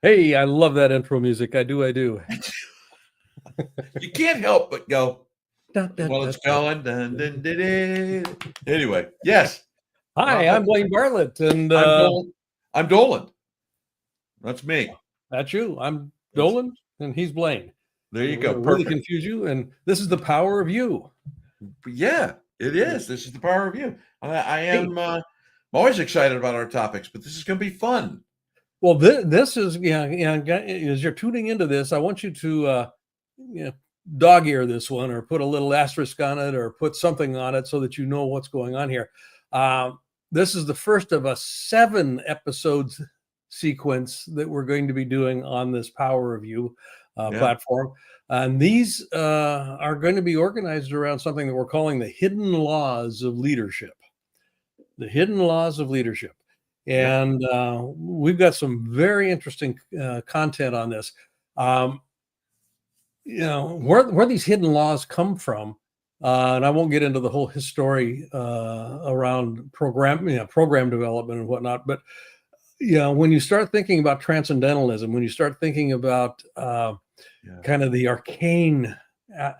Hey, I love that intro music. I do. You can't help but go, Dun, dun, well, dun, it's going. Dun, dun, dun, dun. Anyway, yes. Hi, I'm Blaine Bartlett, and I'm Doland. That's me. that's you. I'm Doland, and he's Blaine. There you We're go. gonna really Perfect. confuse you, and this is the power of you. Yeah, it is. This is the power of you. I Hey, am always excited about our topics, but this is going to be fun. well, this is as you're tuning into this, I want you to dog ear this one, or put a little asterisk on it, or put something on it so that you know what's going on here. This is the first of a 7 episodes sequence that we're going to be doing on this Power of You platform. And these are going to be organized around something that we're calling the hidden laws of leadership. The hidden laws of leadership. And we've got some very interesting content on this. Where these hidden laws come from, and I won't get into the whole history around program development and whatnot, but when you start thinking about transcendentalism, when you start thinking about kind of the arcane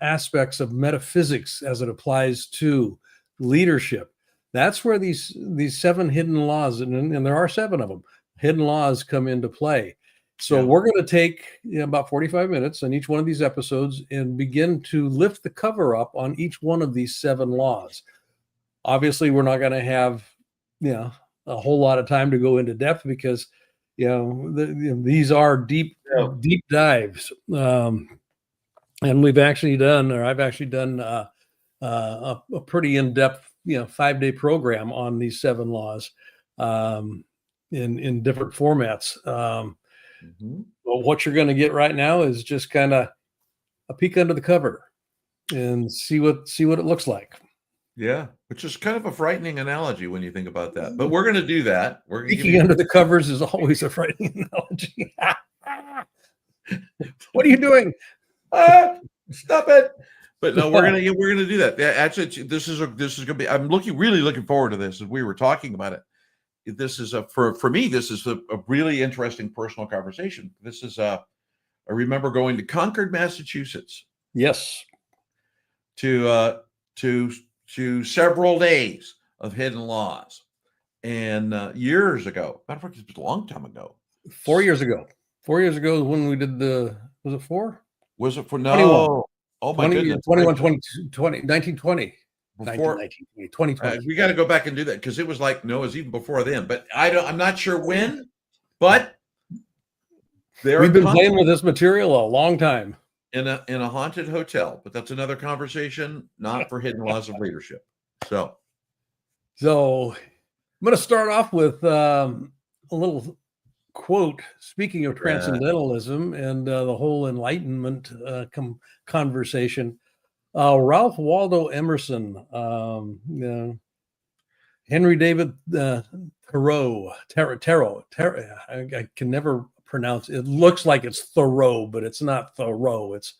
aspects of metaphysics as it applies to leadership, that's where these 7 hidden laws, and there are 7 of them, hidden laws come into play. So we're going to take about 45 minutes on each one of these episodes and begin to lift the cover up on each one of these 7 laws. Obviously, we're not going to have a whole lot of time to go into depth, because these are deep dives, and I've actually done a pretty in-depth 5-day program on these 7 laws in different formats. Well, what you're going to get right now is just kind of a peek under the cover and see what it looks like. Yeah, which is kind of a frightening analogy when you think about that. But we're going to do that. Peeking under the covers is always a frightening analogy. What are you doing? Stop it! But no, we're gonna do that. Yeah, actually, this is gonna be. I'm really looking forward to this. As we were talking about it, this is for me. This is a really interesting personal conversation. This is I remember going to Concord, Massachusetts. Yes. To several days of hidden laws, and years ago. Matter of fact, it was a long time ago. 4 years ago. 4 years ago when we did was it 4? Was it for 21? Oh my goodness. 21, 20, 1920. Before 2020. We got to go back and do that, because it was like, no, it was even before then. But I'm not sure when, but we've been playing with this material a long time. In a haunted hotel, but that's another conversation, not for hidden laws of leadership. So I'm going to start off with a little quote. Speaking of transcendentalism and the whole Enlightenment conversation, Ralph Waldo Emerson, Henry David Thoreau, I can never pronounce it. It looks like it's Thoreau, but it's not Thoreau. It's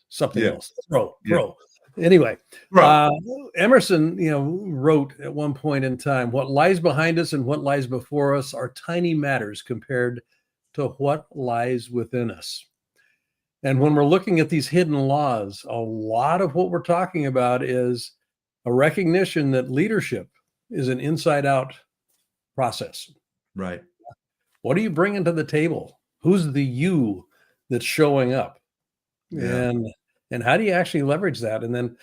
something else. Thoreau. Anyway, Emerson, wrote at one point in time, "What lies behind us and what lies before us are tiny matters compared to what lies within us." And when we're looking at these hidden laws, a lot of what we're talking about is a recognition that leadership is an inside-out process. Right. What are you bringing to the table? Who's the you that's showing up? Yeah. And how do you actually leverage that? And then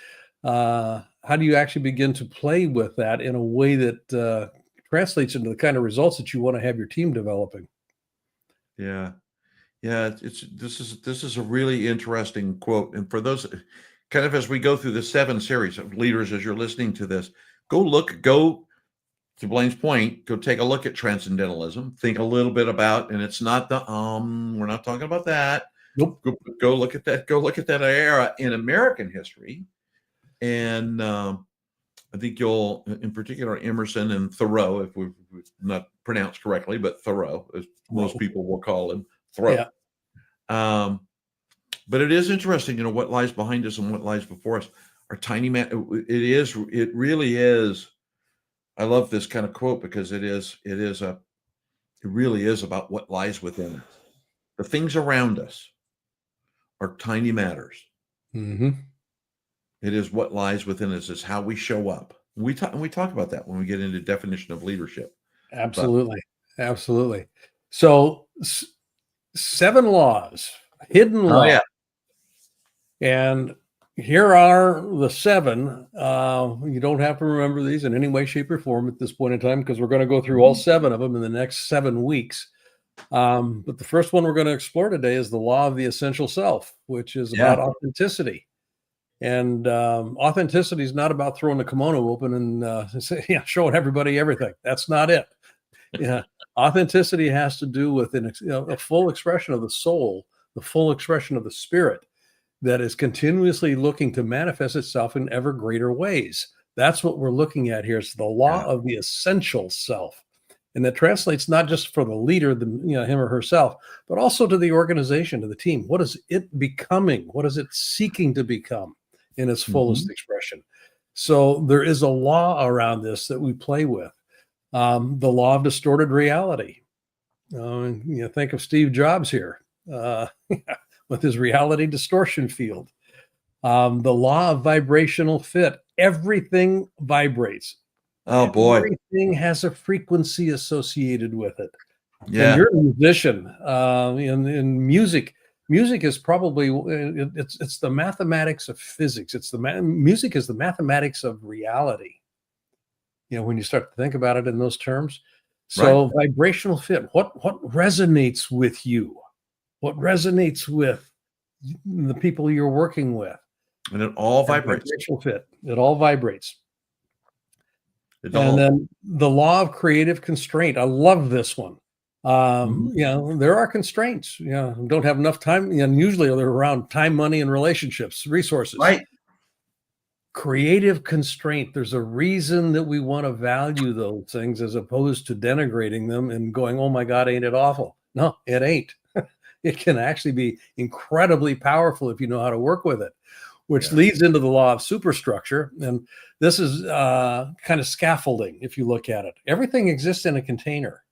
how do you actually begin to play with that in a way that translates into the kind of results that you want to have your team developing? Yeah. This is a really interesting quote. And for those, kind of as we go through the 7 series of leaders, as you're listening to this, go to Blaine's point, go take a look at transcendentalism, think a little bit about, and it's not we're not talking about that. Nope. Go look at that. Go look at that era in American history. And I think you'll, in particular, Emerson and Thoreau, if we've not pronounced correctly, but Thoreau, as most people will call him, Thoreau. Yeah. But it is interesting, what lies behind us and what lies before us are tiny it really is. I love this kind of quote, because it really is about what lies within us. The things around us are tiny matters. Mm-hmm. It is what lies within us, is how we show up. We talk about that when we get into definition of leadership. Absolutely. Absolutely. So 7 laws, hidden Oh, laws. yeah. And here are the 7. You don't have to remember these in any way, shape, or form at this point in time, because we're going to go through all 7 of them in the next 7 weeks. But the first one we're going to explore today is the law of the essential self, which is about authenticity. And authenticity is not about throwing the kimono open and showing everybody everything. That's not it. Yeah, authenticity has to do with a full expression of the soul, the full expression of the spirit that is continuously looking to manifest itself in ever greater ways. That's what we're looking at here. It's the law of the essential self. And that translates not just for the leader, him or herself, but also to the organization, to the team. What is it becoming? What is it seeking to become in its fullest expression? So there is a law around this that we play with. The law of distorted reality. Think of Steve Jobs here with his reality distortion field. The law of vibrational fit. Everything vibrates. Oh, boy. Everything has a frequency associated with it. Yeah. And you're a musician. In music, music is probably it's the mathematics of physics. Music is the mathematics of reality. When you start to think about it in those terms. So vibrational fit, what resonates with you? What resonates with the people you're working with? And it all vibrates. Vibrational fit, it all vibrates. And then the law of creative constraint. I love this one. There are constraints. Don't have enough time. And usually they're around time, money, and relationships, resources. Right. Creative constraint. There's a reason that we want to value those things as opposed to denigrating them and going, oh my God, ain't it awful? No, it ain't. It can actually be incredibly powerful if you know how to work with it, which leads into the law of superstructure. And this is kind of scaffolding if you look at it. Everything exists in a container.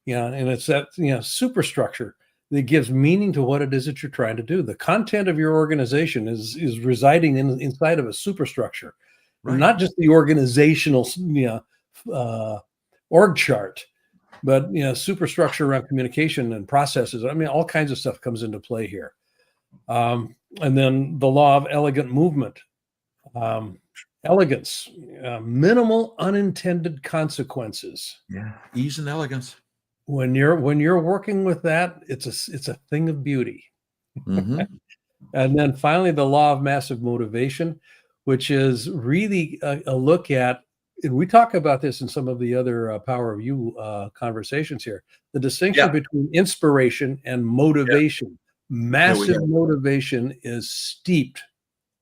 And it's that superstructure that gives meaning to what it is that you're trying to do. The content of your organization is residing inside of a superstructure, not just the organizational org chart, but superstructure around communication and processes. I mean, all kinds of stuff comes into play here. And then the law of elegant movement, elegance, minimal unintended consequences. Yeah, ease and elegance. When you're working with that, it's a thing of beauty. Mm-hmm. And then finally, the law of massive motivation, which is really a look at, and we talk about this in some of the other Power of You conversations here, the distinction between inspiration and motivation. Massive motivation is steeped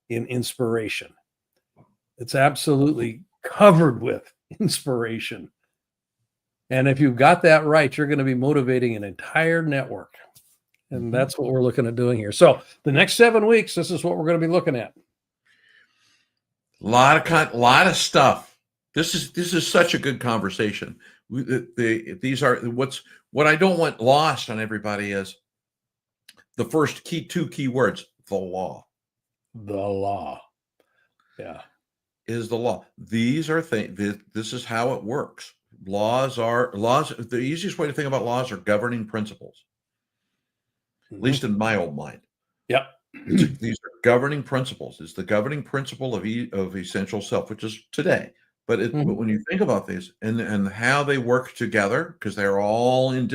in inspiration. It's absolutely covered with inspiration. And if you've got that right, you're going to be motivating an entire network. And that's what we're looking at doing here. So the next 7 weeks, this is what we're going to be looking at. A lot of stuff. This is such a good conversation. These are what I don't want lost on everybody is the first two key words, the law. The law. Yeah. Is the law. These are things. This is how it works. Laws. The easiest way to think about laws are governing principles, at least in my old mind. Yep. These are governing principles. It's the governing principle of essential self, which is today. But when you think about these and how they work together, because they're all in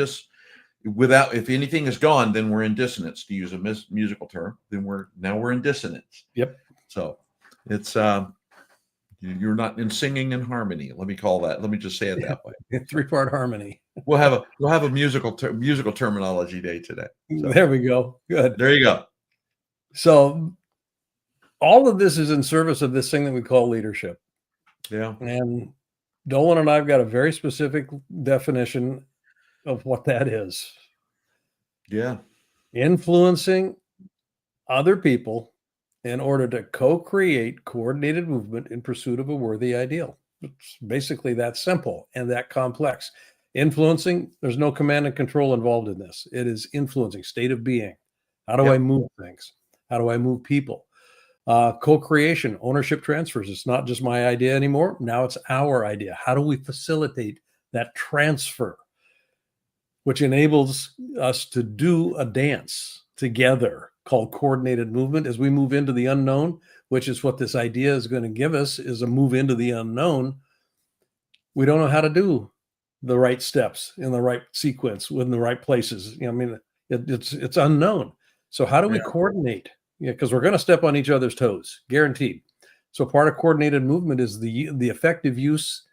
if anything is gone, then we're in dissonance, to use a musical term. Then we're in dissonance. Yep. So it's you're not in singing in harmony. Let me call that. Let me just say it that way. 3-part harmony. We'll have a musical terminology day today. So, there we go. Good. There you go. So all of this is in service of this thing that we call leadership. Yeah. And Dolan and I've got a very specific definition of what that is. Yeah. Influencing other people in order to co-create coordinated movement in pursuit of a worthy ideal. It's basically that simple and that complex. Influencing, there's no command and control involved in this. It is influencing, state of being. How do I move things? How do I move people? Co-creation, ownership transfers. It's not just my idea anymore. Now it's our idea. How do we facilitate that transfer, which enables us to do a dance together called coordinated movement as we move into the unknown, which is what this idea is going to give us, is a move into the unknown. We don't know how to do the right steps in the right sequence within the right places. I mean, it's unknown. So how do we coordinate? Because we're going to step on each other's toes, guaranteed. So part of coordinated movement is the effective use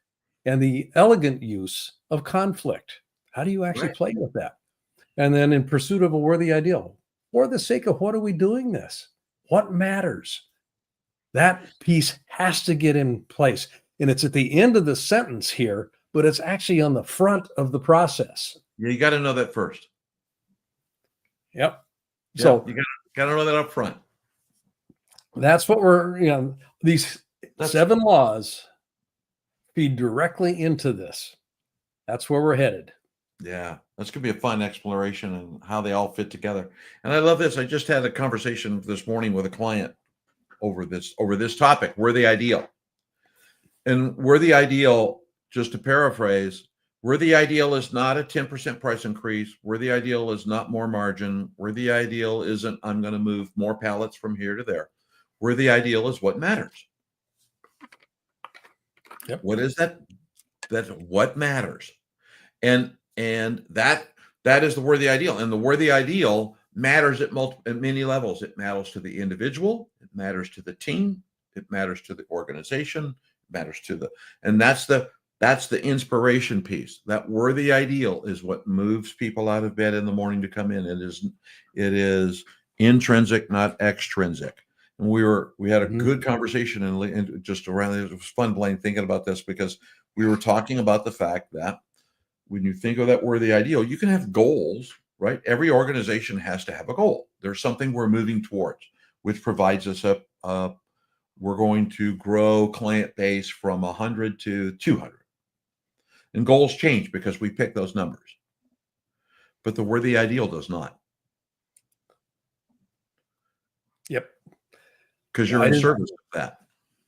and the elegant use of conflict. How do you actually play with that? And then in pursuit of a worthy ideal, for the sake of what are we doing this? What matters? That piece has to get in place. And it's at the end of the sentence here, but it's actually on the front of the process. Yeah, you got to know that first. Yep. Yeah, So you got to know that up front. That's what we're, these 7 laws feed directly into this. That's where we're headed. Yeah, that's going to be a fun exploration and how they all fit together. And I love this. I just had a conversation this morning with a client over this topic, worthy ideal. And worthy ideal, just to paraphrase, worthy ideal is not a 10% price increase. Worthy ideal is not more margin. Worthy ideal isn't I'm going to move more pallets from here to there. Worthy ideal is what matters. Yep. What is that? That's what matters. And that is the worthy ideal. And the worthy ideal matters at many levels. It matters to the individual. It matters to the team. It matters to the organization. It matters to and that's the inspiration piece. That worthy ideal is what moves people out of bed in the morning to come in. It is intrinsic, not extrinsic. And we had a good conversation and just around it. It was fun, Blaine, thinking about this because we were talking about the fact that when you think of that worthy ideal, you can have goals, right? Every organization has to have a goal. There's something we're moving towards, which provides us we're going to grow client base from 100 to 200. And goals change because we pick those numbers. But the worthy ideal does not. Yep. Because you're in service of that.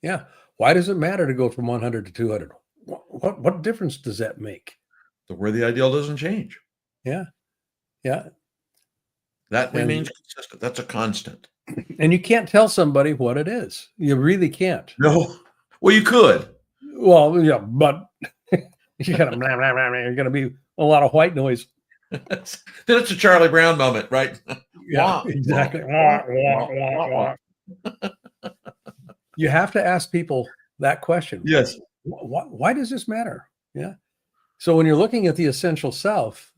Yeah. Why does it matter to go from 100 to 200? What difference does that make? The worthy ideal doesn't change. Yeah. Yeah. That remains consistent. That's a constant. And you can't tell somebody what it is. You really can't. No. Well, you could. Well, yeah, but you're going to be a lot of white noise. Then it's a Charlie Brown moment, right? Yeah, exactly. You have to ask people that question. Yes. Why does this matter? Yeah. So when you're looking at the essential self,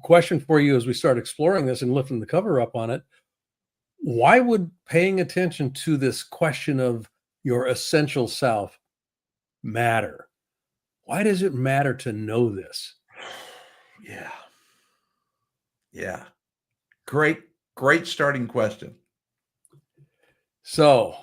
question for you as we start exploring this and lifting the cover up on it, why would paying attention to this question of your essential self matter? Why does it matter to know this? Yeah. Yeah. Great starting question. So.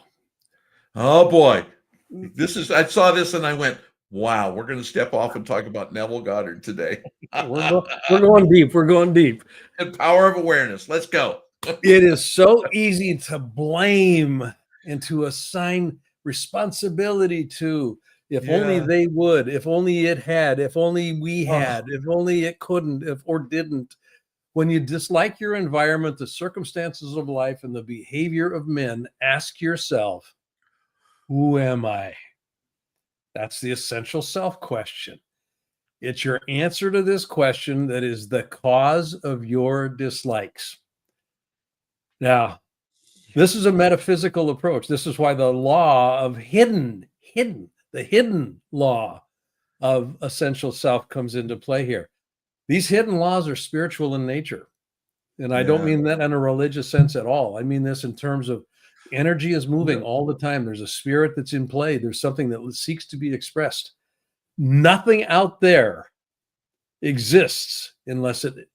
Oh boy. I saw this and I went, wow, we're going to step off and talk about Neville Goddard today. We're going deep. We're going deep. And power of awareness. Let's go. It is so easy to blame and to assign responsibility to. If only they would, if only it had, if only we had, if only it couldn't, or didn't. When you dislike your environment, the circumstances of life, and the behavior of men, ask yourself, who am I? That's the essential self question. It's your answer to this question that is the cause of your dislikes. Now, this is a metaphysical approach. This is why the law of the hidden law of essential self comes into play here. These hidden laws are spiritual in nature. And I don't mean that in a religious sense at all. I mean this in terms of energy is moving all the time. There's a spirit that's in play. There's something that seeks to be expressed. Nothing out there exists unless it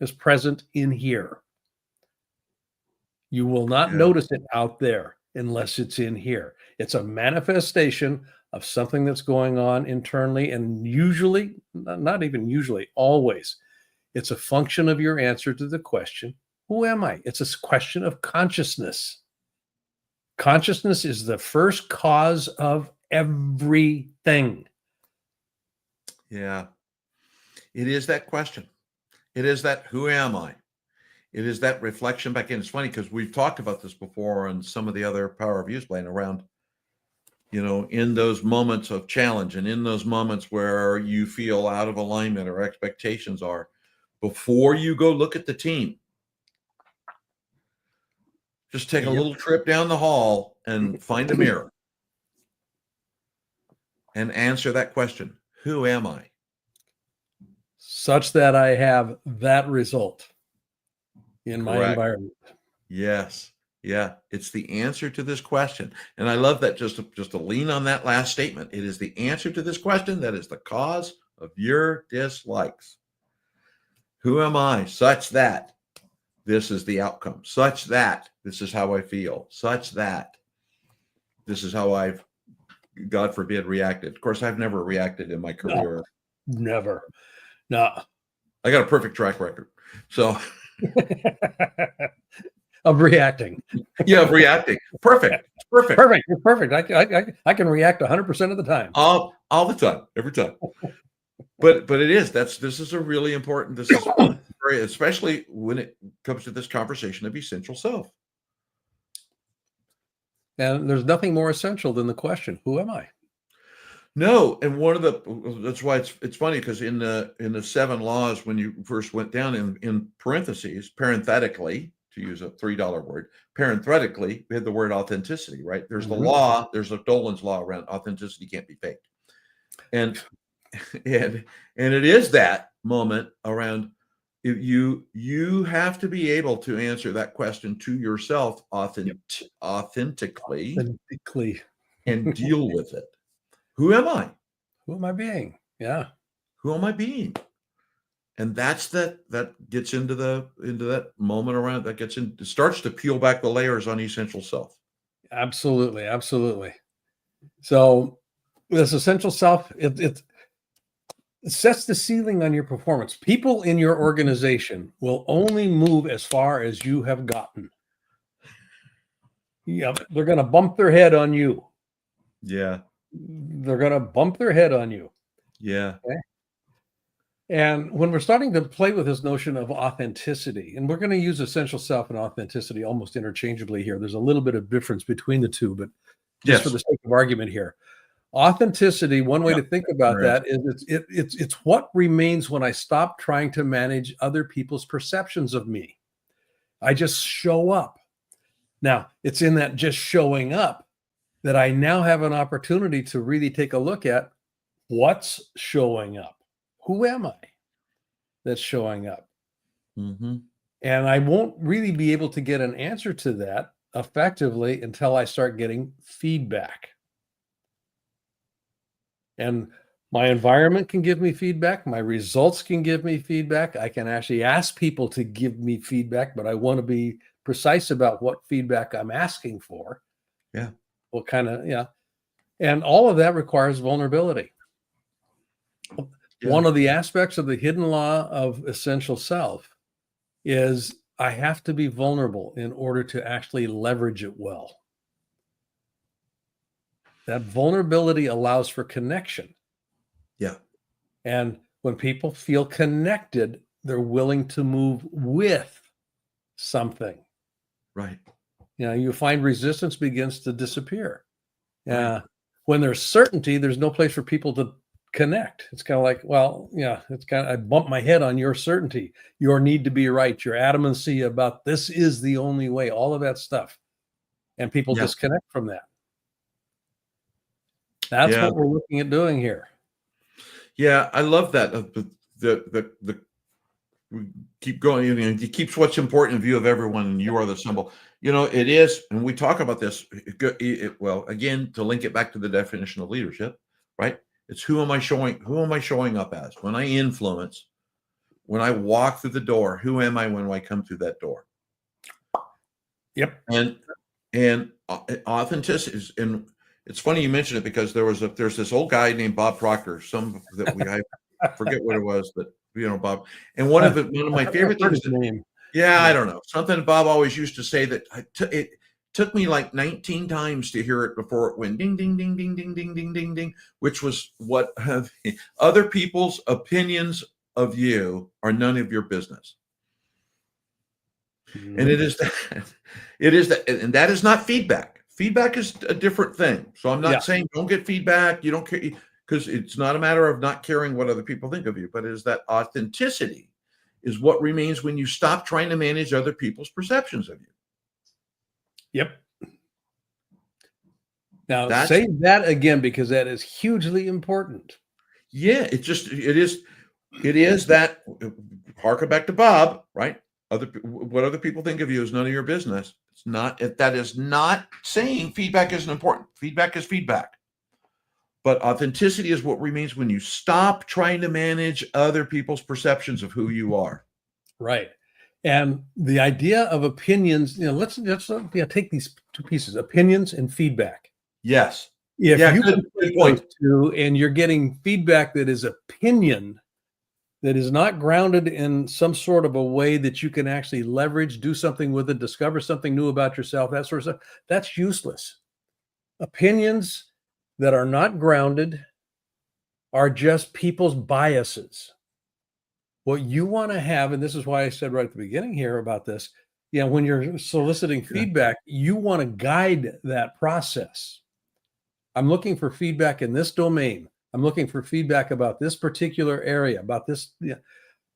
is present in here. You will not notice it out there unless it's in here. It's a manifestation of something that's going on internally. And usually, not even usually, always, it's a function of your answer to the question, who am I? It's a question of consciousness. Consciousness is the first cause of everything. Yeah. It is that question. It is that, who am I? It is that reflection back in. It's funny because we've talked about this before on some of the other Power of Use playing around, in those moments of challenge and in those moments where you feel out of alignment or expectations are, before you go look at the team, just take a little trip down the hall and find a mirror and answer that question. Who am I? Such that I have that result in my Correct. environment. Yes. Yeah. It's the answer to this question. And I love that, just to lean on that last statement. It is the answer to this question that is the cause of your dislikes. Who am I? Such that this is the outcome. Such that this is how I feel. Such that this is how I've, God forbid, reacted. Of course, I've never reacted in my career. No, never. No. I got a perfect track record. So of reacting. Yeah, of reacting. Perfect. Perfect. Perfect. It's perfect. I can react 100% of the time. All the time, every time. But it is, this is a really important, this is very, especially when it comes to this conversation of essential self. And there's nothing more essential than the question, who am I? No, and that's why it's funny, because in the 7 laws, when you first went down in parentheses, parenthetically, to use a $3 word, parenthetically, we had the word authenticity, right? There's the law, there's a Doland's law around authenticity can't be faked. And it is that moment around, you have to be able to answer that question to yourself authentically and deal with it. Who am I? Who am I being? Yeah. Who am I being? And that's that gets into that moment around, it starts to peel back the layers on essential self. Absolutely. Absolutely. So this essential self, it sets the ceiling on your performance. People in your organization will only move as far as you have gotten. Yeah, they're going to bump their head on you. Yeah. They're going to bump their head on you. Yeah. Okay? And when we're starting to play with this notion of authenticity, and we're going to use essential self and authenticity almost interchangeably here. There's a little bit of difference between the two, but just for the sake of argument here, authenticity, one way to think about that is it's what remains when I stop trying to manage other people's perceptions of me. I just show up. Now, it's in that just showing up that I now have an opportunity to really take a look at what's showing up. Who am I that's showing up? Mm-hmm. And I won't really be able to get an answer to that effectively until I start getting feedback. And my environment can give me feedback. My results can give me feedback. I can actually ask people to give me feedback, but I want to be precise about what feedback I'm asking for. Yeah. What kind of, yeah. And all of that requires vulnerability. Yeah. One of the aspects of the hidden law of essential self is I have to be vulnerable in order to actually leverage it well. That vulnerability allows for connection. Yeah. And when people feel connected, they're willing to move with something. Right. You find resistance begins to disappear. Right. When there's certainty, there's no place for people to connect. It's kind of like, well, yeah, it's kind of, I bump my head on your certainty, your need to be right, your adamancy about this is the only way, all of that stuff. And people disconnect from that. That's what we're looking at doing here. Yeah, I love that. We keep going. It keeps what's important in view of everyone, and you are the symbol. It is, and we talk about this. Well, again, to link it back to the definition of leadership, right? It's who am I showing up as? When I influence, when I walk through the door, who am I when I come through that door? Yep. And authenticity is, and It's funny you mentioned it because there's this old guy named Bob Proctor, I forget what it was, but Bob, and one of my favorite things name. Yeah, I don't know. Something Bob always used to say that it took me like 19 times to hear it before it went ding, ding, ding, ding, ding, ding, ding, ding, ding, which was what other people's opinions of you are none of your business. Mm-hmm. And it is that, and that is not feedback. Feedback is a different thing. So I'm not saying don't get feedback. You don't care, because it's not a matter of not caring what other people think of you, but it is that authenticity is what remains when you stop trying to manage other people's perceptions of you. Yep. Now say that again, because that is hugely important. Yeah, it is that, harken back to Bob, right? What other people think of you is none of your business. That is not saying feedback isn't important. Feedback is feedback. But authenticity is what remains when you stop trying to manage other people's perceptions of who you are. Right. And the idea of opinions, let's take these two pieces, opinions and feedback. Yes. If you good point. And you're getting feedback that is opinion, that is not grounded in some sort of a way that you can actually leverage, do something with it, discover something new about yourself, that sort of stuff, that's useless. Opinions that are not grounded are just people's biases. What you want to have, and this is why I said right at the beginning here about this, when you're soliciting feedback, you want to guide that process. I'm looking for feedback in this domain. I'm looking for feedback about this particular area, about this,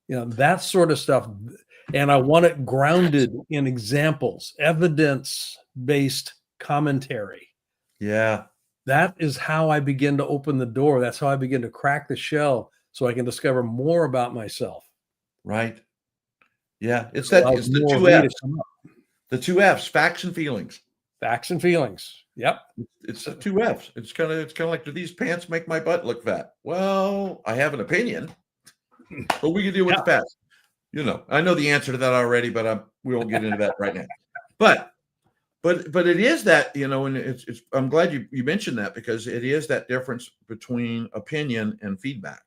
that sort of stuff. And I want it grounded in examples, evidence-based commentary. Yeah. That is how I begin to open the door. That's how I begin to crack the shell so I can discover more about myself. Right. Yeah. It's the two F's. The two F's, facts and feelings. Facts and feelings. Yep. It's the two F's. It's kind of like, do these pants make my butt look fat? Well, I have an opinion, but we can deal with the facts. I know the answer to that already, but we won't get into that right now. But it is that, and I'm glad you mentioned that, because it is that difference between opinion and feedback.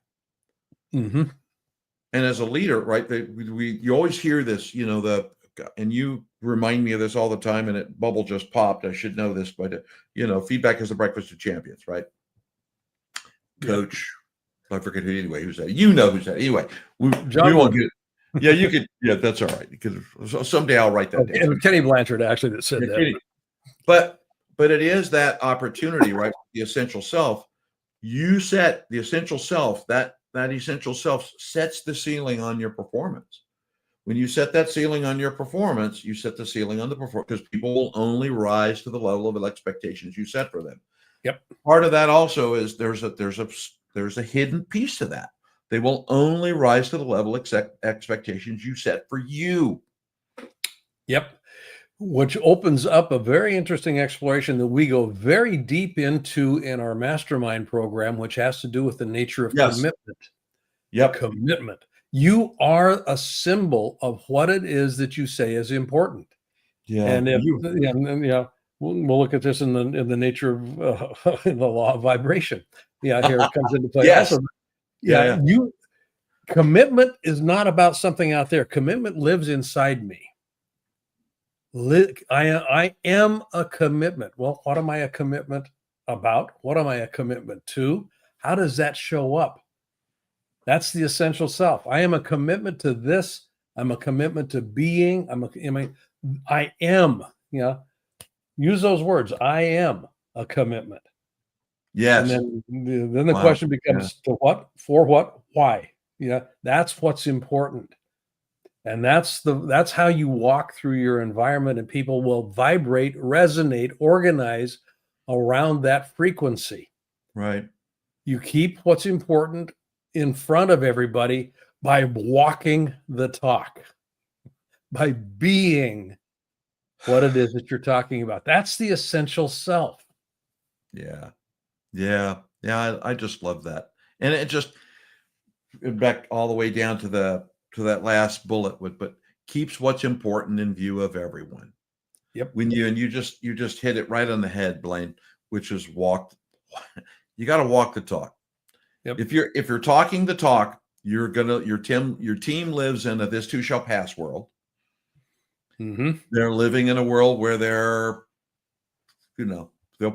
Mm-hmm. And as a leader, right, you always hear this, and you remind me of this all the time, and it bubble just popped. I should know this, but feedback is the breakfast of champions, right? Coach, I forget who anyway. Who's that? You know who's that? Anyway, we won't get it. Yeah, you could. Yeah, that's all right. Because someday I'll write that down. And Kenny Blanchard actually that said that. But it is that opportunity, right? The essential self. You set the essential self. That essential self sets the ceiling on your performance. When you set that ceiling on your performance, you set the ceiling on the performance, because people will only rise to the level of expectations you set for them. Yep. Part of that also is there's a hidden piece to that. They will only rise to the level of expectations you set for you. Yep. Which opens up a very interesting exploration that we go very deep into in our mastermind program, which has to do with the nature of commitment. Yep. Commitment. You are a symbol of what it is that you say is important. Yeah. And we'll look at this in the nature of in the law of vibration. Here it comes into play. Yes. Also, commitment is not about something out there. Commitment lives inside me. I am a commitment. Well, what am I a commitment about? What am I a commitment to? How does that show up? That's the essential self. I am a commitment to this. I'm a commitment to being. I am. Use those words. I am a commitment. Yes. And then the question becomes to what, for what, why? That's what's important. And that's how you walk through your environment, and people will vibrate, resonate, organize around that frequency. Right. You keep what's important in front of everybody by walking the talk, by being what it is that you're talking about. That's the essential self. Yeah. I just love that. And it just back all the way down to that last bullet, but keeps what's important in view of everyone. Yep. You just hit it right on the head, Blaine. which is walk. You got to walk the talk. Yep. If you're talking the talk, your team lives in a this too shall pass world. Mm-hmm. They're living in a world where they'll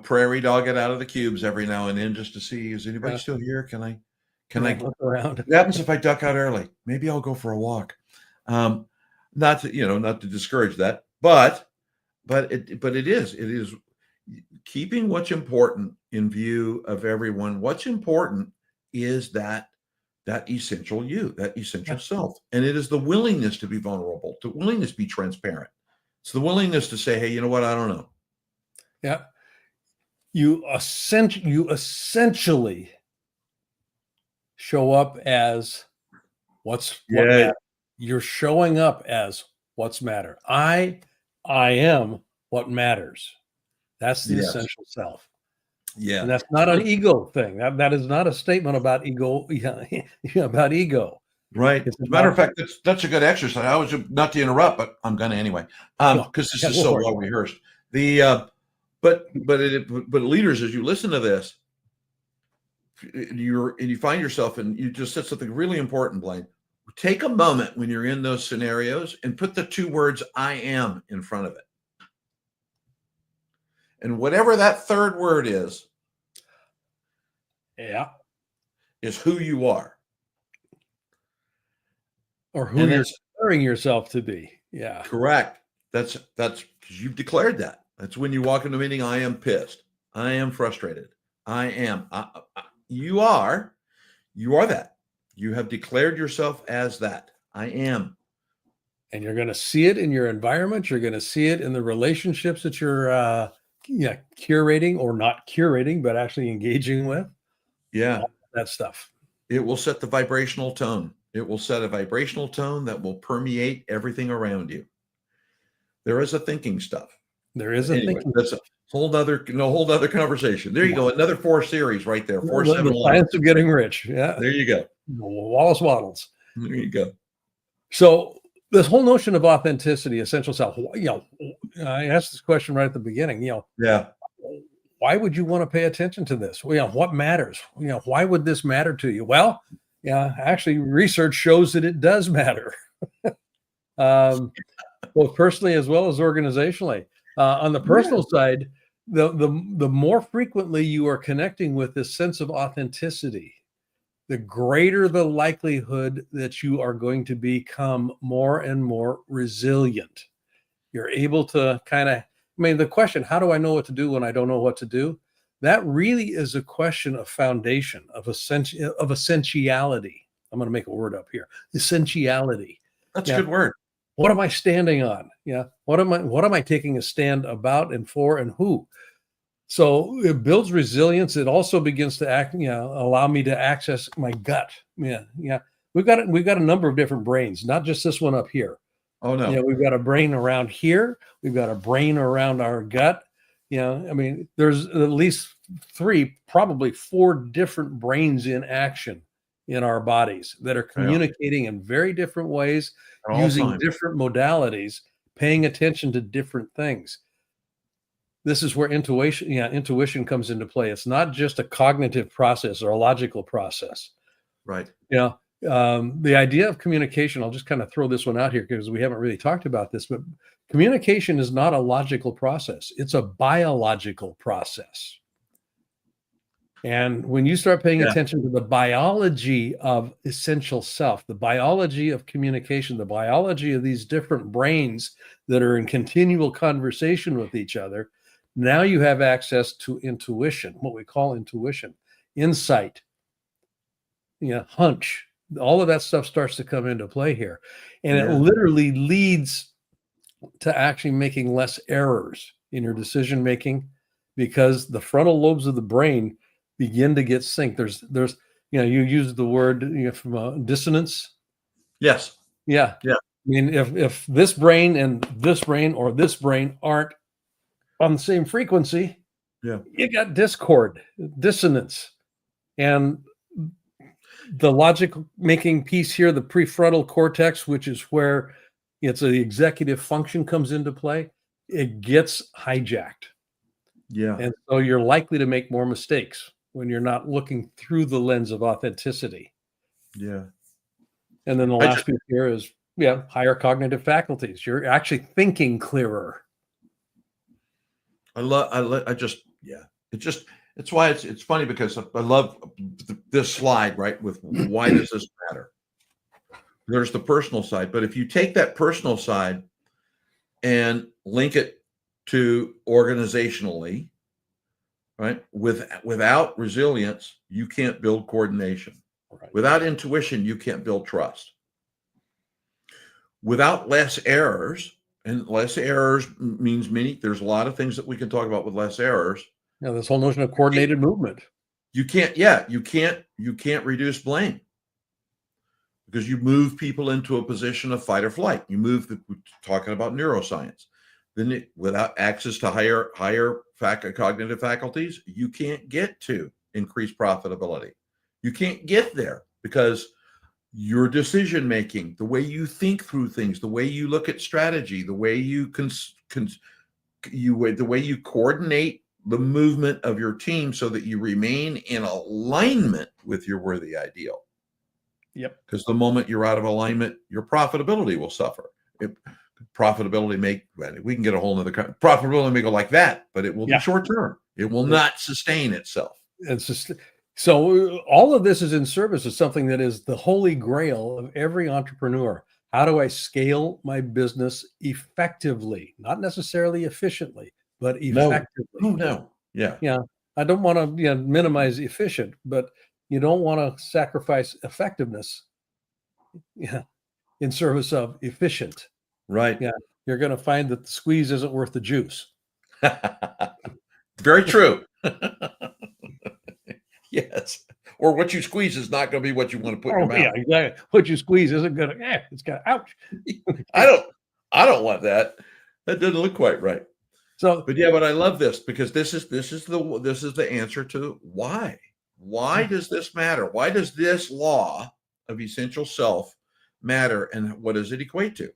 prairie dog it out of the cubes every now and then just to see, is anybody still here? Can I look around? What happens if I duck out early? Maybe I'll go for a walk. Not to discourage that, but it is keeping what's important in view of everyone. What's important is that essential that essential self. And it is the willingness to be vulnerable, the willingness to be transparent. It's the willingness to say, hey, you know what? I don't know. Yeah. You essentially show up as what matters. You're showing up as what's matter. I am what matters. That's the essential self. Yeah. And that's not an ego thing. That is not a statement about ego. About ego. Right. As a matter of fact, that's a good exercise. I was not to interrupt, but I'm going to anyway, because this is so well rehearsed. But leaders, as you listen to this, you find yourself, and you just said something really important, Blaine. Take a moment when you're in those scenarios and put the two words "I am" in front of it. And whatever that third word is who you are. Or who you're declaring yourself to be. Yeah. Correct. That's because you've declared that. That's when you walk into a meeting, I am pissed. I am frustrated. I am. You are that. You have declared yourself as that. I am. And you're going to see it in your environment. You're going to see it in the relationships that you're curating or not curating, but actually engaging with. Yeah. All that stuff. It will set the vibrational tone. It will set a vibrational tone that will permeate everything around you. There is a thinking stuff. There is a thinking. That's a whole other conversation. There you go. Another 4 series right there. 4, 7, the science of getting rich. Yeah. There you go. Wallace Waddles. There you go. So this whole notion of authenticity, essential self, I asked this question right at the beginning, why would you want to pay attention to this? What matters? Why would this matter to you? Well, actually research shows that it does matter. Both personally as well as organizationally. On the personal side, the more frequently you are connecting with this sense of authenticity, the greater the likelihood that you are going to become more and more resilient. You're able to the question, how do I know what to do when I don't know what to do? That really is a question of foundation, of essentiality. I'm going to make a word up here. Essentiality. That's a good word. What am I standing on? What am I taking a stand about and for and who? So it builds resilience. It also begins to allow me to access my gut. We've got a number of different brains, not just this one up here. Oh no. We've got a brain around here. We've got a brain around our gut. There's at least 3, probably 4 different brains in action in our bodies that are communicating in very different ways, using different modalities, paying attention to different things. This is where intuition comes into play. It's not just a cognitive process or a logical process. Right. The idea of communication, I'll just kind of throw this one out here because we haven't really talked about this, but communication is not a logical process. It's a biological process. And when you start paying attention to the biology of essential self, the biology of communication, the biology of these different brains that are in continual conversation with each other, now you have access to intuition, what we call intuition, insight, hunch. All of that stuff starts to come into play here. And it literally leads to actually making less errors in your decision making because the frontal lobes of the brain begin to get synced. There's you use the word from dissonance. Yes. Yeah. I mean, if this brain and this brain or this brain aren't on the same frequency, you got discord, dissonance, and the logic making piece here, the prefrontal cortex, which is where the executive function comes into play, it gets hijacked. Yeah. And so you're likely to make more mistakes when you're not looking through the lens of authenticity. Yeah. And then the I last just, piece here is, higher cognitive faculties. You're actually thinking clearer. yeah. It's why it's funny because I love this slide, right? With why does this matter? There's the personal side, but if you take that personal side and link it to organizationally, right? Without resilience, you can't build coordination. Right. Without intuition, you can't build trust. Without less errors, and less errors means there's a lot of things that we can talk about with less errors. This whole notion of coordinated movement. You can't reduce blame because you move people into a position of fight or flight. We're talking about neuroscience. Then without access to higher cognitive faculties, you can't get to increased profitability. You can't get there because your decision making, the way you think through things, the way you look at strategy, the way you the way you coordinate the movement of your team so that you remain in alignment with your worthy ideal. Yep. Because the moment you're out of alignment, your profitability will suffer. We can get a whole nother profitability may go like that, but it will be short term. It will not sustain itself. It's just so all of this is in service of something that is the holy grail of every entrepreneur. How do I scale my business effectively? Not necessarily efficiently, but effectively. No. Yeah. Yeah. I don't want to minimize efficient, but you don't want to sacrifice effectiveness in service of efficient. Right. Yeah. You're going to find that the squeeze isn't worth the juice. Very true. Yes. Or what you squeeze is not going to be what you want to put in your mouth. Yeah, exactly. What you squeeze isn't going to, it's got, ouch. I don't want that. That doesn't look quite right. So, but I love this because this is the answer to why. Why does this matter? Why does this law of essential self matter, and what does it equate to?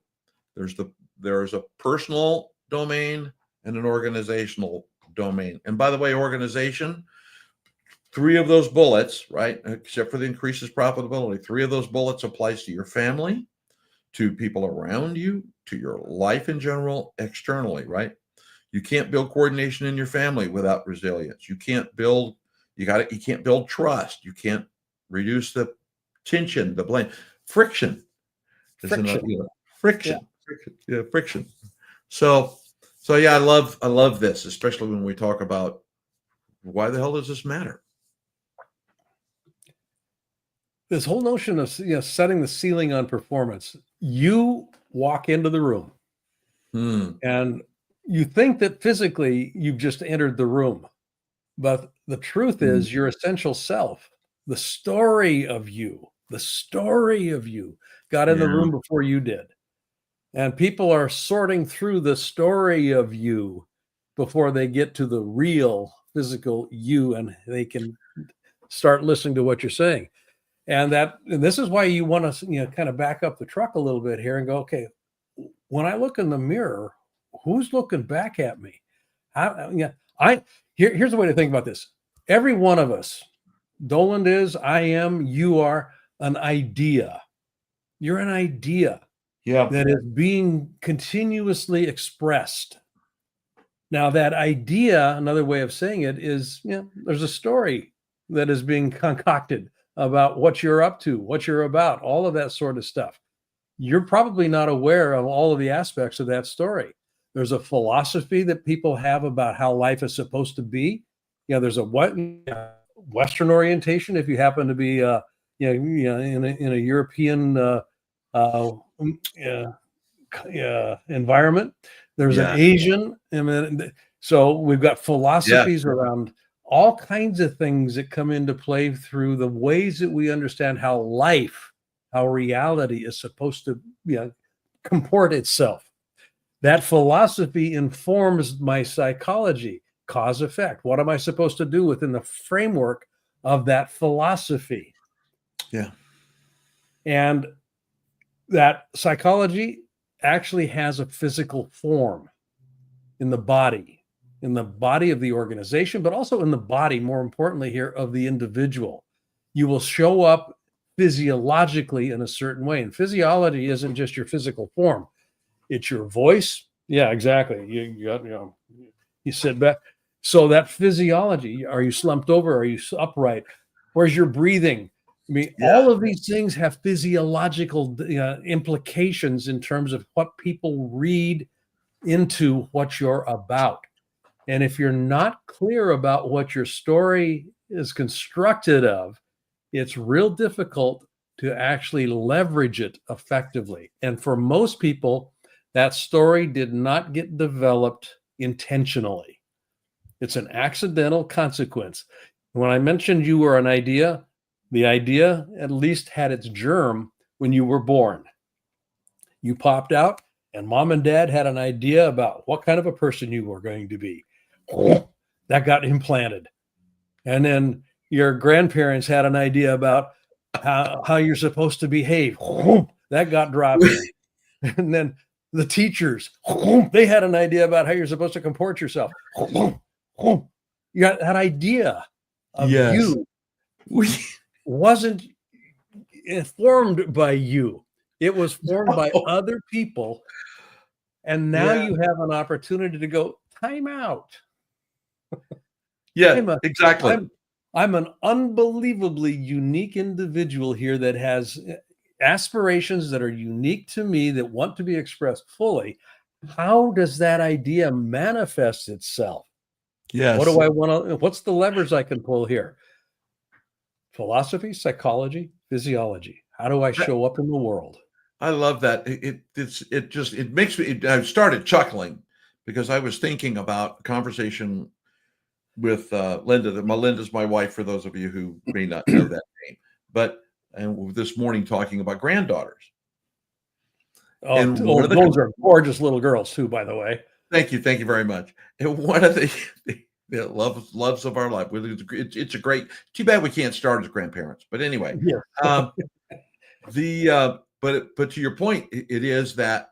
There's a personal domain and an organizational domain. And by the way, organization, 3 of those bullets, right, except for the increases profitability, 3 of those bullets applies to your family, to people around you, to your life in general, externally, right? You can't build coordination in your family without resilience. You can't build trust. You can't reduce the tension, the blame, friction. Friction. Yeah, friction. So yeah, I love this, especially when we talk about why the hell does this matter? This whole notion of setting the ceiling on performance. You walk into the room and you think that physically you've just entered the room. But the truth is your essential self, the story of you got in the room before you did. And people are sorting through the story of you before they get to the real physical you, and they can start listening to what you're saying. And this is why you want to kind of back up the truck a little bit here and go, okay, when I look in the mirror, who's looking back at me? Here's the way to think about this. Every one of us, Doland is, I am, you are an idea. You're an idea that is being continuously expressed. Now, that idea, another way of saying it is, there's a story that is being concocted about what you're up to, what you're about, all of that sort of stuff. You're probably not aware of all of the aspects of that story. There's a philosophy that people have about how life is supposed to be. There's a Western orientation if you happen to be, in a European environment. There's an Asian. So we've got philosophies around all kinds of things that come into play through the ways that we understand how life, how reality is supposed to comport itself. That philosophy informs my psychology, cause effect. What am I supposed to do within the framework of that philosophy? Yeah. And that psychology actually has a physical form in the body. in the body of the organization, but also in the body, more importantly here, of the individual. You will show up physiologically in a certain way. And physiology isn't just your physical form. It's your voice. Yeah, exactly. You sit back. So that physiology, are you slumped over? Are you upright? Where's your breathing? I mean, all of these things have physiological implications in terms of what people read into what you're about. And if you're not clear about what your story is constructed of, it's real difficult to actually leverage it effectively. And for most people, that story did not get developed intentionally. It's an accidental consequence. When I mentioned you were an idea, the idea at least had its germ when you were born. You popped out, and mom and dad had an idea about what kind of a person you were going to be. That got implanted. And then your grandparents had an idea about how you're supposed to behave. That got dropped in. And then the teachers, they had an idea about how you're supposed to comport yourself. You got that idea of you wasn't informed by you. It was formed by other people. And now you have an opportunity to go, time out. Exactly. I'm an unbelievably unique individual here that has aspirations that are unique to me, that want to be expressed fully. How does that idea manifest itself? Yes. What do I want to, what's the levers I can pull here? Philosophy, psychology, physiology. How do I show up in the world? I love that. It makes me, I started chuckling because I was thinking about a conversation with Linda. Linda's my wife, for those of you who may not know that name. But and this morning talking about granddaughters. And those are gorgeous little girls too, by the way. Thank you very much. And one of the loves of our life. It's a great. Too bad we can't start as grandparents. But anyway, but to your point, it is that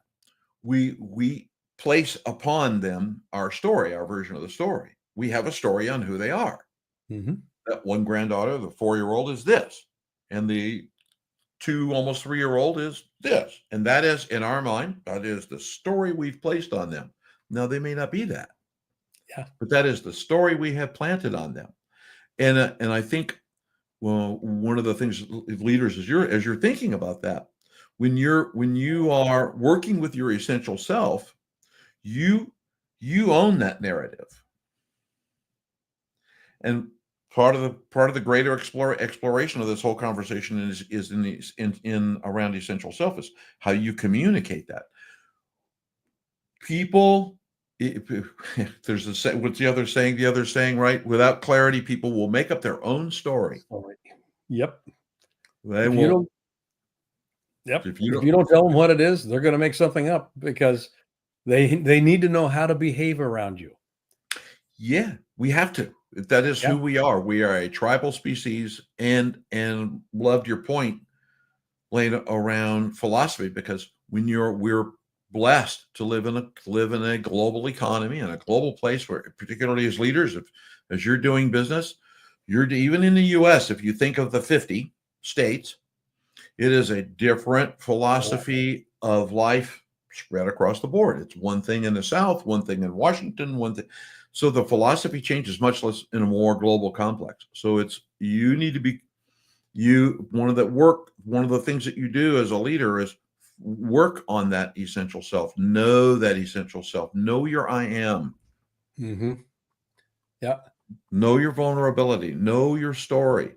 we place upon them our story, our version of the story. We have a story on who they are. Mm-hmm. That one granddaughter, the 4-year-old, is this, and the 2, almost 3-year-old is this, and that is, in our mind, that is the story we've placed on them. Now they may not be that, but that is the story we have planted on them. And I think, well, one of the things leaders, as you're thinking about that, when you are working with your essential self, you own that narrative. And part of the greater exploration of this whole conversation is in around essential self is how you communicate that. People, there's what's the other saying? The other saying, right? Without clarity, people will make up their own story. Yep. If you don't tell them what it is, they're going to make something up because they need to know how to behave around you. Yeah, we have to. That is who we are. We are a tribal species, and loved your point, Lena, around philosophy, because we're blessed to live in a global economy and a global place where, particularly as leaders, as you're doing business, even in the U.S., if you think of the 50 states, it is a different philosophy of life spread across the board. It's one thing in the South, one thing in Washington, one thing. So the philosophy changes much less in a more global complex. So you need to be one of the things that you do as a leader is work on that essential self. Know that essential self. Know your I am. Mm-hmm. Yeah. Know your vulnerability. Know your story.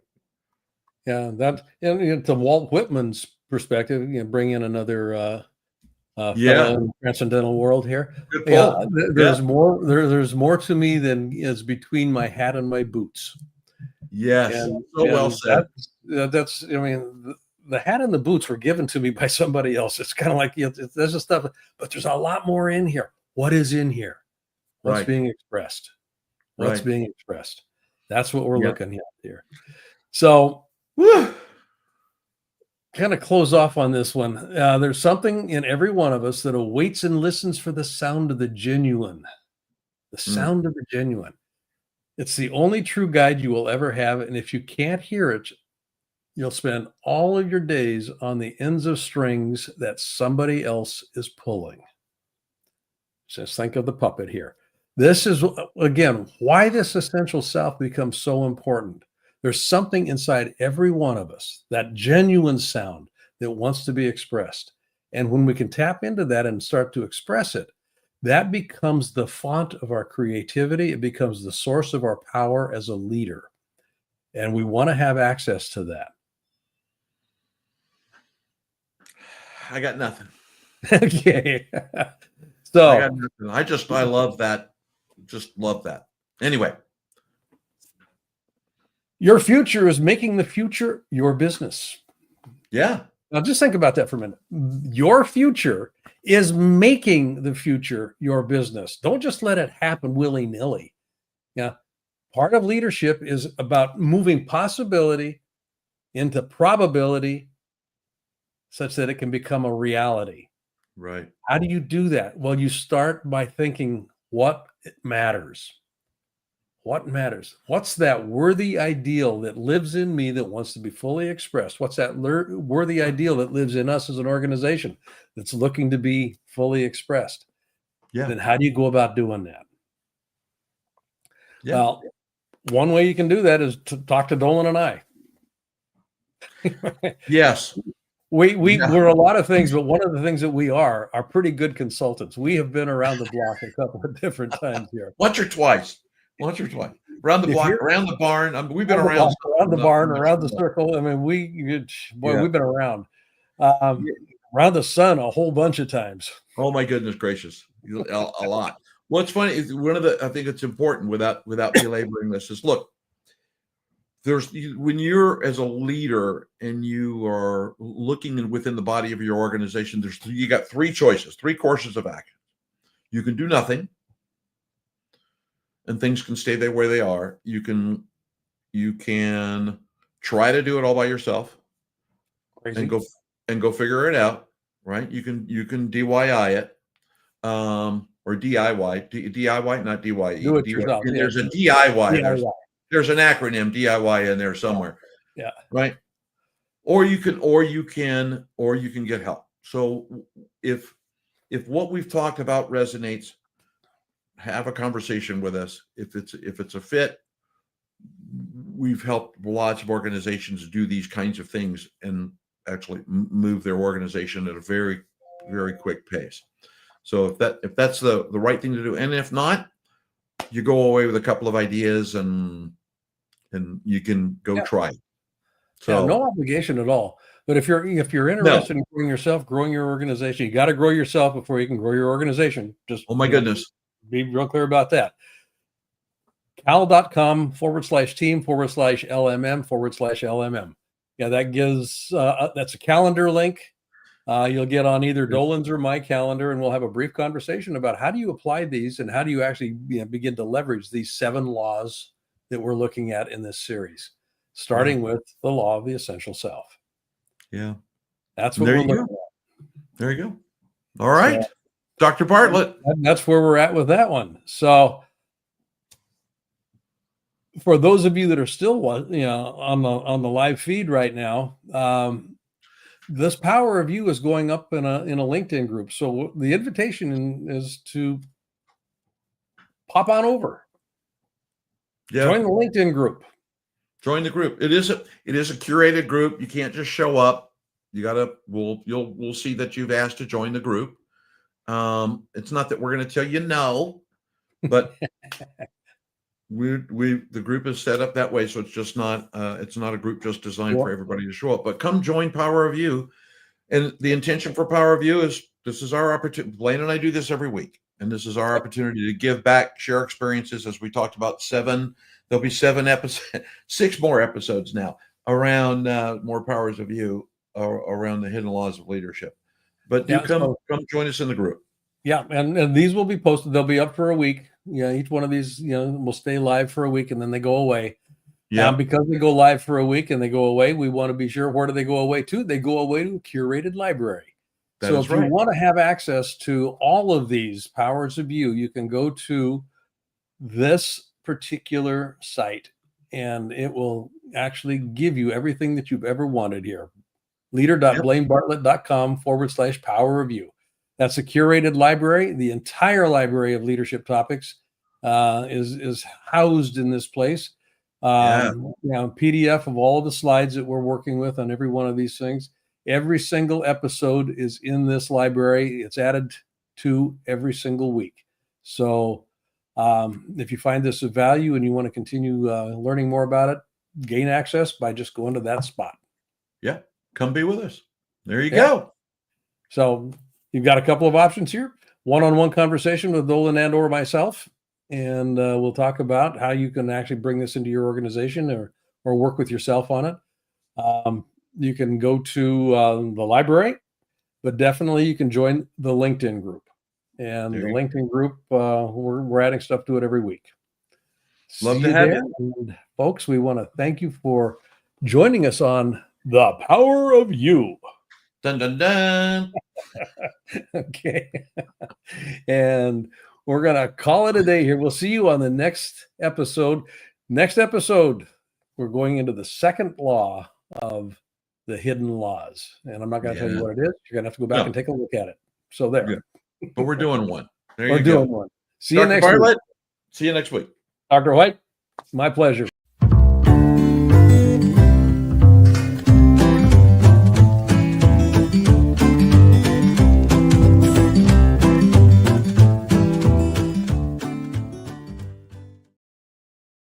Yeah, that, and to Walt Whitman's perspective, bring in another fellow in the transcendental world here. There's more to me than is between my hat and my boots. Yes, well said. That's I mean, the hat and the boots were given to me by somebody else. It's kind of like there's a stuff, but there's a lot more in here. What is in here? What's being expressed? What's being expressed? That's what we're looking at here. So, kind of close off on this one. There's something in every one of us that awaits and listens for the sound of the genuine The sound of the genuine. It's the only true guide you will ever have. And if you can't hear it, you'll spend all of your days on the ends of strings that somebody else is pulling. Just think of the puppet here. This is, again, why this essential self becomes so important. There's something inside every one of us, that genuine sound that wants to be expressed. And when we can tap into that and start to express it, that becomes the font of our creativity. It becomes the source of our power as a leader. And we want to have access to that. I got nothing. Okay. So I got nothing. I love that. Just love that. Anyway. Your future is making the future your business. Yeah. Now just think about that for a minute. Your future is making the future your business. Don't just let it happen willy-nilly. Yeah. Part of leadership is about moving possibility into probability such that it can become a reality. Right. How do you do that? Well, you start by thinking what matters. What matters? What's that worthy ideal that lives in me that wants to be fully expressed? What's that worthy ideal that lives in us as an organization that's looking to be fully expressed? Yeah. Then how do you go about doing that? Yeah. Well, one way you can do that is to talk to Doland and I. Yes. We're a lot of things, but one of the things that we are pretty good consultants. We have been around the block a couple of different times here. Once or twice. Around the block, around the barn. I mean, we've been around the barn, around the circle. I mean, we've been around. Around the sun a whole bunch of times. Oh my goodness gracious, a lot. What's funny is I think it's important without belaboring this is look. When you're as a leader and you are looking within the body of your organization, you got three choices, three courses of action. You can do nothing, and things can stay there where they are. You can try to do it all by yourself. Crazy. and go figure it out. Right? You can DIY it, or DIY, DIY, not DIY. Do it yourself. And there's a DIY. There's an acronym DIY in there somewhere. Yeah. Right. Or you can get help. So if what we've talked about resonates, have a conversation with us. If it's a fit, we've helped lots of organizations do these kinds of things and actually move their organization at a very, very quick pace. So if that's the right thing to do, and if not, you go away with a couple of ideas and you can go try it. So no obligation at all. But if you're interested in growing yourself, growing your organization, you got to grow yourself before you can grow your organization. Just goodness. Be real clear about that. cal.com/team/LMM/LMM. Yeah, that gives that's a calendar link. You'll get on either Doland's or my calendar, and we'll have a brief conversation about how do you apply these and how do you actually begin to leverage these 7 laws that we're looking at in this series, starting with the law of the essential self. Yeah. That's what we're looking at. There you go. All right. So, Dr. Bartlett. That's where we're at with that one. So for those of you that are still on the live feed right now, this Power of You is going up in a LinkedIn group. So the invitation is to pop on over. Yeah. Join the LinkedIn group. Join the group. It is a curated group. You can't just show up. You gotta. We'll see that you've asked to join the group. It's not that we're going to tell you no, but the group is set up that way, so it's not a group just designed for everybody to show up. But come join Power of You, and the intention for Power of You is this is our opportunity. Blaine and I do this every week. And this is our opportunity to give back, share experiences, as we talked about. There'll be 7 episodes, 6 more episodes now around more powers of you, around the hidden laws of leadership. But come join us in the group. Yeah, and these will be posted. They'll be up for a week. Each one of these, will stay live for a week and then they go away. Yeah, because they go live for a week and they go away, we want to be sure, where do they go away to? They go away to a curated library. So if you want to have access to all of these powers of you, you can go to this particular site, and it will actually give you everything that you've ever wanted here. Leader.blainebartlett.com/power of you. That's a curated library. The entire library of leadership topics is housed in this place. PDF of all of the slides that we're working with on every one of these things. Every single episode is in this library. It's added to every single week. So if you find this of value and you want to continue learning more about it, gain access by just going to that spot. Yeah. Come be with us. There you go. So you've got a couple of options here. One-on-one conversation with Doland and or myself. And we'll talk about how you can actually bring this into your organization or work with yourself on it. You can go to the library, but definitely you can join the LinkedIn group. And the LinkedIn group, we're adding stuff to it every week. Love to have you. And folks, we want to thank you for joining us on The Power of You. Dun, dun, dun. Okay. And we're going to call it a day here. We'll see you on the next episode. Next episode, we're going into the second law of the hidden laws. And I'm not going to tell you what it is. You're going to have to go back and take a look at it. So there. Good. But we're doing one. There we're you go. Doing one. See you Dr. next Bartlett, week. see you next week. Dr. White, my pleasure.